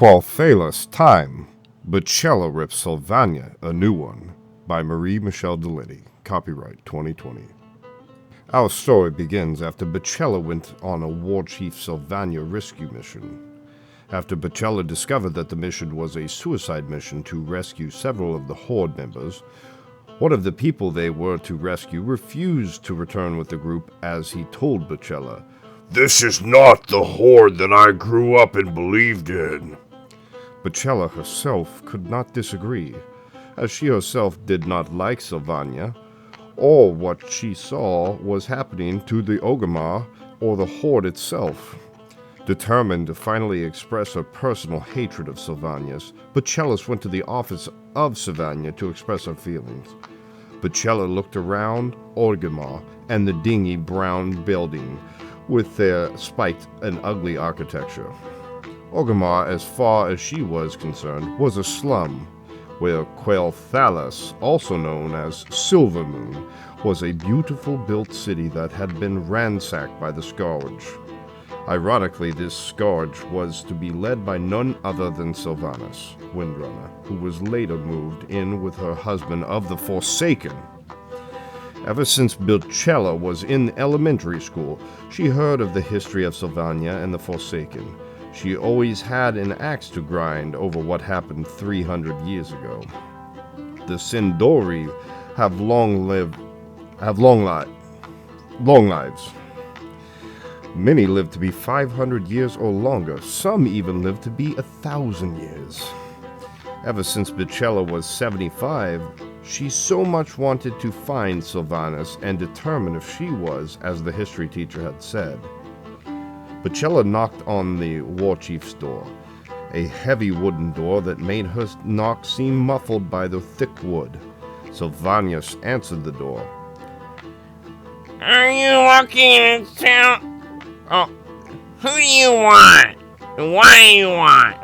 Qualthalas Time, Bacella Rips Sylvania, a New One, by Marie Michelle Deletti, copyright 2020. Our story begins after Bacella went on a War Chief Sylvania rescue mission. After Bacella discovered that the mission was a suicide mission to rescue several of the Horde members, one of the people they were to rescue refused to return with the group as he told Bacella, "This is not the Horde that I grew up and believed in." Bacella herself could not disagree, as she herself did not like Sylvania, or what she saw was happening to the Orgrimmar or the Horde itself. Determined to finally express her personal hatred of Sylvania's, Bacella went to the office of Sylvania to express her feelings. Bacella looked around Orgrimmar and the dingy brown building with their spiked and ugly architecture. Orgrimmar, as far as she was concerned, was a slum, where Qualthalas, also known as Silver Moon, was a beautiful built city that had been ransacked by the Scourge. Ironically, this Scourge was to be led by none other than Sylvanas, Windrunner, who was later moved in with her husband of the Forsaken. Ever since Bacella was in elementary school, she heard of the history of Sylvania and the Forsaken. She always had an axe to grind over what happened 300 years ago. The Sindori have long lives. Many live to be 500 years or longer. Some even live to be 1,000 years. Ever since Bacella was 75, she so much wanted to find Sylvanas and determine if she was, as the history teacher had said. Bacella knocked on the war chief's door, a heavy wooden door that made her knock seem muffled by the thick wood. Sylvanas answered the door. "Are you looking in town? Oh, who do you want? What do you want?"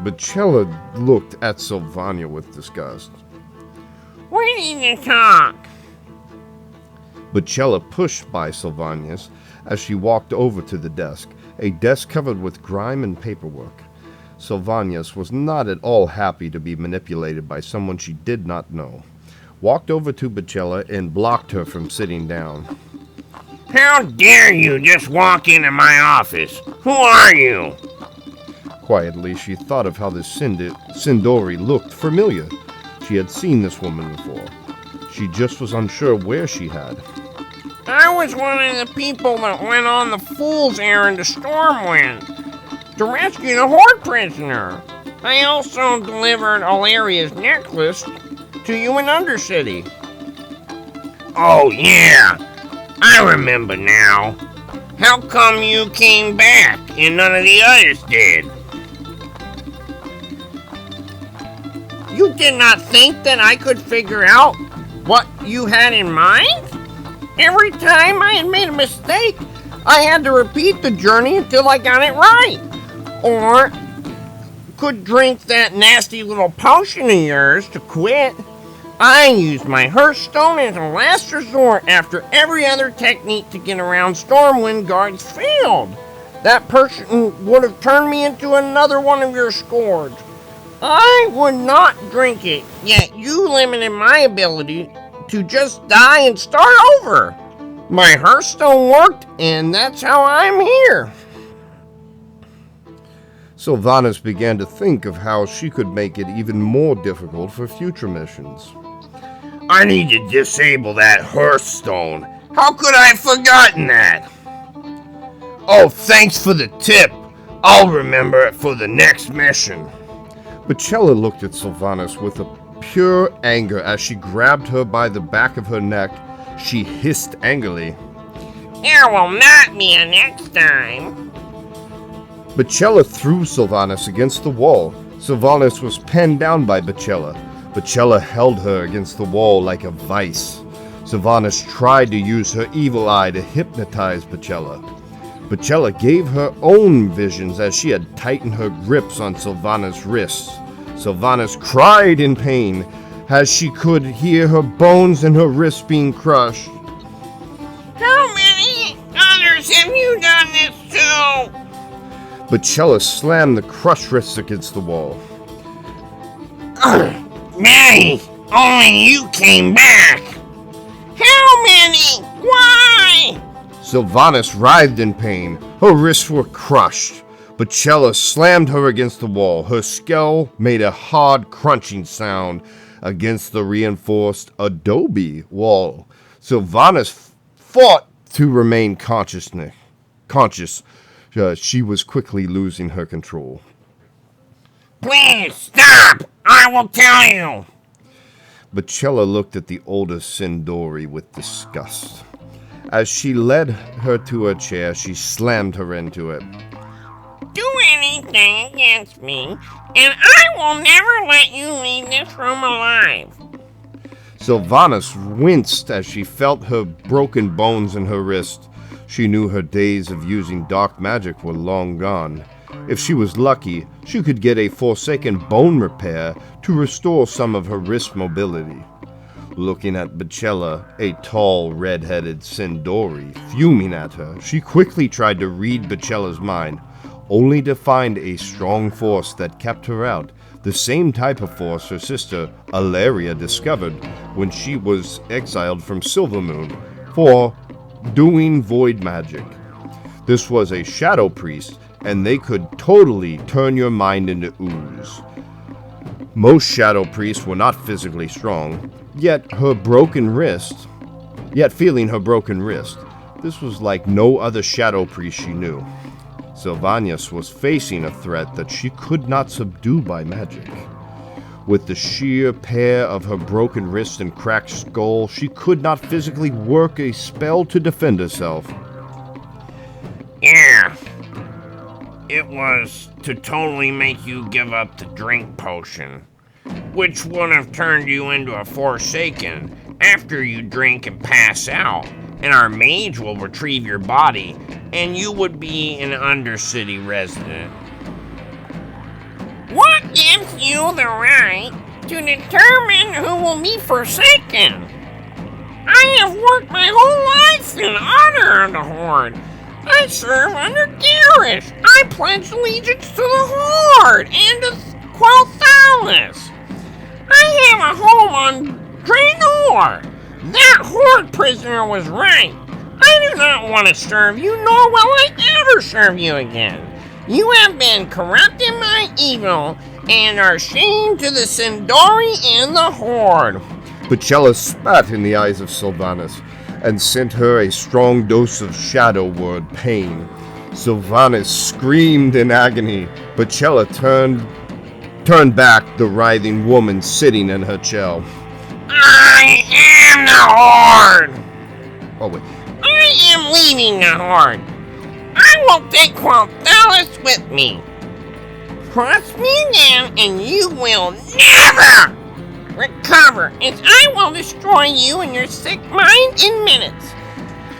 Bacella looked at Sylvania with disgust. "We need to talk." Bacella pushed by Sylvania's as she walked over to the desk, a desk covered with grime and paperwork. Sylvania's was not at all happy to be manipulated by someone she did not know. Walked over to Bacella and blocked her from sitting down. "How dare you just walk into my office? Who are you?" Quietly, she thought of how the Sindori looked familiar. She had seen this woman before. She just was unsure where she had. "I was one of the people that went on the fool's errand to Stormwind to rescue the Horde prisoner. I also delivered Alaria's necklace to you in Undercity." "Oh, yeah, I remember now. How come you came back and none of the others did?" "You did not think that I could figure out what you had in mind? Every time I had made a mistake, I had to repeat the journey until I got it right. Or could drink that nasty little potion of yours to quit. I used my Hearthstone as a last resort after every other technique to get around Stormwind guards failed. That person would have turned me into another one of your scores. I would not drink it, yet you limited my ability to just die and start over. My Hearthstone worked, and that's how I'm here." Sylvanas began to think of how she could make it even more difficult for future missions. "I need to disable that Hearthstone. How could I have forgotten that?" "Oh, thanks for the tip. I'll remember it for the next mission." Bacella looked at Sylvanas with a pure anger as she grabbed her by the back of her neck. She hissed angrily, "There will not be a next time." Bacella threw Sylvanas against the wall. Sylvanas was pinned down by Bacella. Bacella held her against the wall like a vice. Sylvanas tried to use her evil eye to hypnotize Bacella. Bacella gave her own visions as she had tightened her grips on Sylvanas' wrists. Sylvanas cried in pain as she could hear her bones and her wrists being crushed. "How many others have you done this to?" Bacella slammed the crushed wrists against the wall. Many! Only you came back! How many? Why? Sylvanus writhed in pain. Her wrists were crushed. Bacella slammed her against the wall. Her skull made a hard crunching sound against the reinforced adobe wall. Sylvanus fought to remain conscious. She was quickly losing her control. Please stop! I will tell you! Bacella looked at the older Sindori with disgust. As she led her to a chair, she slammed her into it. Do anything against me, and I will never let you leave this room alive. Sylvanus winced as she felt her broken bones in her wrist. She knew her days of using dark magic were long gone. If she was lucky, she could get a Forsaken bone repair to restore some of her wrist mobility. Looking at Bacella, a tall, red-headed Sindori, fuming at her, she quickly tried to read Bacella's mind, only to find a strong force that kept her out, the same type of force her sister Alaria discovered when she was exiled from Silvermoon for doing void magic. This was a shadow priest, and they could totally turn your mind into ooze. Most shadow priests were not physically strong, yet feeling her broken wrist, this was like no other shadow priest she knew. Sylvanus was facing a threat that she could not subdue by magic. With the sheer pain of her broken wrist and cracked skull, she could not physically work a spell to defend herself. Yeah. It was to totally make you give up the drink potion, which would have turned you into a Forsaken after you drink and pass out, and our mage will retrieve your body, and you would be an Undercity resident. What gives you the right to determine who will be Forsaken? I have worked my whole life in honor of the Horde. I serve under Garish. I pledge allegiance to the Horde and to Qualthalas. I have a home on Draenor. That Horde prisoner was right. I do not want to serve you, nor will I ever serve you again. You have been corrupted by evil and are shame to the Sindori and the Horde. Bacella spat in the eyes of Sylvanus and sent her a strong dose of shadow word pain. Sylvanus screamed in agony. Bacella turned back the writhing woman sitting in her chair. I am the Horde! Oh, wait. I am leaving the Horde. I will take Qualthalas with me. Cross me again and you will never recover, as I will destroy you and your sick mind in minutes.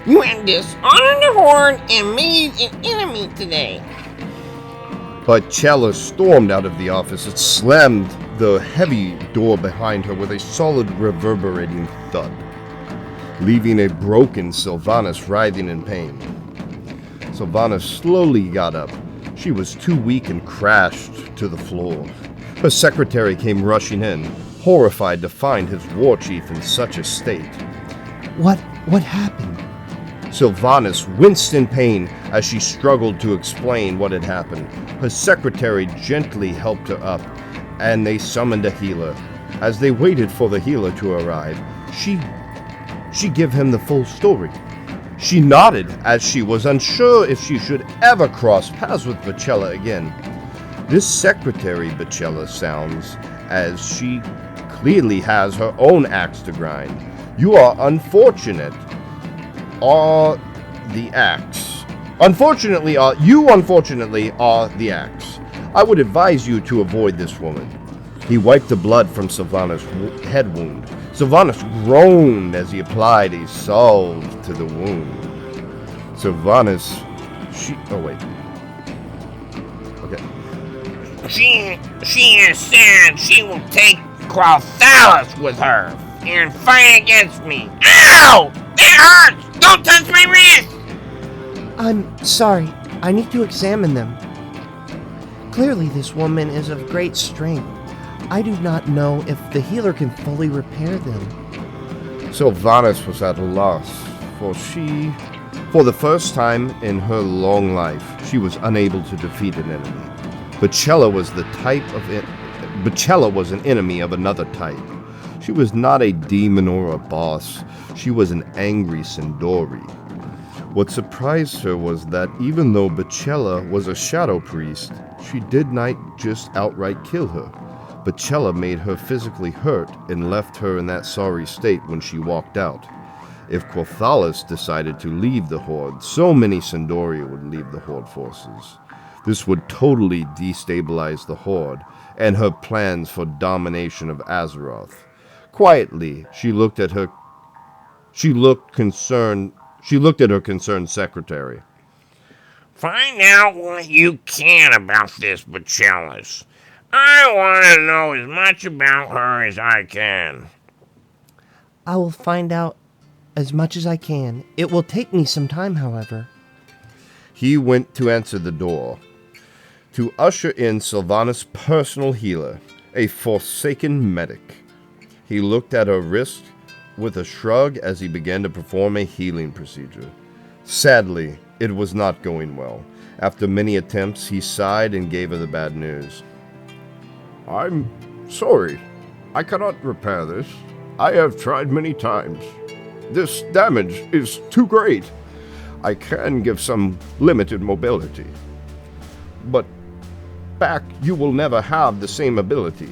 You have dishonored the Horde and made an enemy today. Bacella stormed out of the office and slammed the heavy door behind her with a solid reverberating thud, leaving a broken Sylvanus writhing in pain. Sylvanus slowly got up. She was too weak and crashed to the floor. Her secretary came rushing in, horrified to find his war chief in such a state. What happened? Sylvanus winced in pain as she struggled to explain what had happened. Her secretary gently helped her up, and they summoned a healer. As they waited for the healer to arrive, she gave him the full story. She nodded as she was unsure if she should ever cross paths with Bacella again. This secretary, Bacella sounds, as she clearly has her own axe to grind. You are unfortunate. Are the axe. You unfortunately are the axe. I would advise you to avoid this woman. He wiped the blood from Sylvanus' head wound. Sylvanus groaned as he applied a salve to the wound. Sylvanus, She has said she will take Qualthalas with her and fight against me. Ow! That hurts! Don't touch my wrist! I'm sorry. I need to examine them. Clearly this woman is of great strength. I do not know if the healer can fully repair them. Sylvanus was at a loss, for the first time in her long life, she was unable to defeat an enemy. Bacella was an enemy of another type. She was not a demon or a boss. She was an angry Sindori. What surprised her was that even though Bacella was a shadow priest, she did not just outright kill her. Bacella made her physically hurt and left her in that sorry state when she walked out. If Qualthalas decided to leave the Horde, so many Sindori would leave the Horde forces. This would totally destabilize the Horde and her plans for domination of Azeroth. Quietly, she looked at her concerned secretary. Find out what you can about this Bachelis. I want to know as much about her as I can. I will find out as much as I can. It will take me some time, however. He went to answer the door, to usher in Sylvanus' personal healer, a Forsaken medic. He looked at her wrist with a shrug as he began to perform a healing procedure. Sadly, it was not going well. After many attempts, he sighed and gave her the bad news. I'm sorry. I cannot repair this. I have tried many times. This damage is too great. I can give some limited mobility. But back, you will never have the same ability.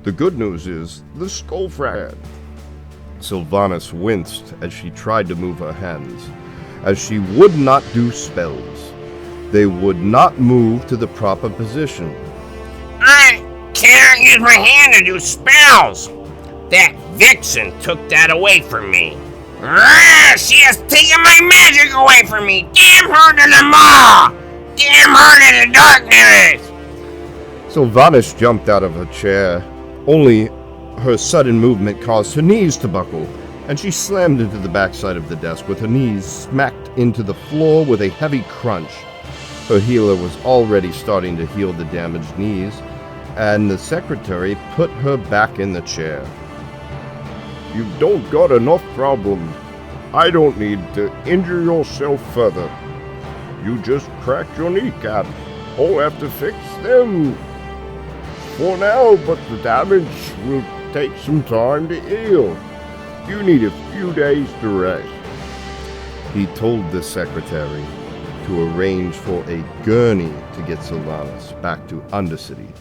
The good news is the skull fragment. Sylvanus winced as she tried to move her hands, as she would not do spells. They would not move to the proper position. I can't use my hand to do spells. That vixen took that away from me. She has taken my magic away from me. Damn her to the maw! Damn her to the darkness! Sylvanus jumped out of her chair. Only her sudden movement caused her knees to buckle, and she slammed into the backside of the desk with her knees smacked into the floor with a heavy crunch. Her healer was already starting to heal the damaged knees, and the secretary put her back in the chair. You don't got enough problems. I don't need to injure yourself further. You just cracked your kneecap. I'll have to fix them for now, but the damage will take some time to heal. You need a few days to rest. He told the secretary to arrange for a gurney to get Sylvanus back to Undercity.